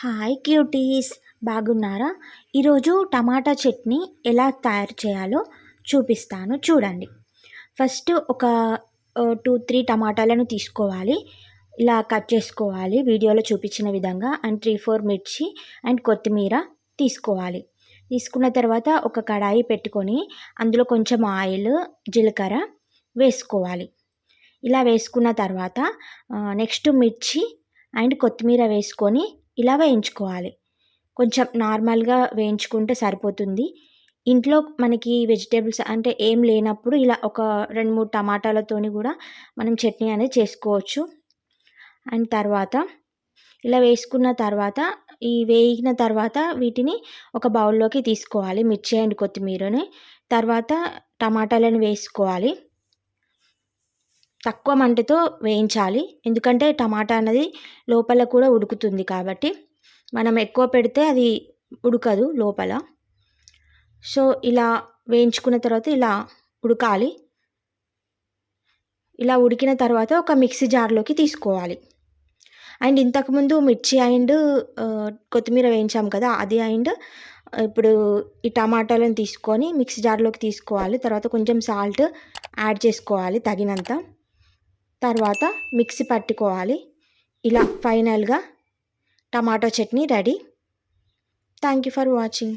Hi cuties, బాగున్నారా? ఈరోజు టమాటా చట్నీ ఎలా తయారు చేయాలో చూపిస్తాను, చూడండి. ఫస్ట్ ఒక 2-3 టమాటాలను తీసుకోవాలి. ఇలా కట్ చేసుకోవాలి వీడియోలో చూపించిన విధంగా. అండ్ 3-4 మిర్చి అండ్ కొత్తిమీర తీసుకోవాలి. తీసుకున్న తర్వాత ఒక కడాయి పెట్టుకొని అందులో కొంచెం ఆయిల్, జీలకర్ర వేసుకోవాలి. ఇలా వేసుకున్న తర్వాత నెక్స్ట్ మిర్చి అండ్ కొత్తిమీర వేసుకొని ఇలా వేయించుకోవాలి. కొంచెం నార్మల్గా వేయించుకుంటే సరిపోతుంది. ఇంట్లో మనకి వెజిటేబుల్స్ అంటే ఏం లేనప్పుడు ఇలా ఒక 2-3 టమాటాలతోని కూడా మనం చట్నీ అనేది చేసుకోవచ్చు. అండ్ తర్వాత ఇలా వేసుకున్న తర్వాత ఈ వేగిన తర్వాత వీటిని ఒక బౌల్లోకి తీసుకోవాలి, మిర్చి అండ్ కొత్తిమీరని. తర్వాత టమాటాలను వేసుకోవాలి. తక్కువ మంటతో వేయించాలి, ఎందుకంటే టమాటా అనేది లోపల కూడా ఉడుకుతుంది కాబట్టి. మనం ఎక్కువ పెడితే అది ఉడకదు లోపల. సో ఇలా వేయించుకున్న తర్వాత ఇలా ఉడకాలి. ఇలా ఉడికిన తర్వాత ఒక మిక్సీ జార్లోకి తీసుకోవాలి. అండ్ ఇంతకుముందు మిర్చి అండ్ కొత్తిమీర వేయించాం కదా, అది అండ్ ఇప్పుడు ఈ టమాటాలను తీసుకొని మిక్సీ జార్లోకి తీసుకోవాలి. తర్వాత కొంచెం సాల్ట్ యాడ్ చేసుకోవాలి తగినంత. తర్వాత మిక్సీ పట్టుకోవాలి. ఇలా ఫైనల్గా tomato chutney ready. Thank you for watching.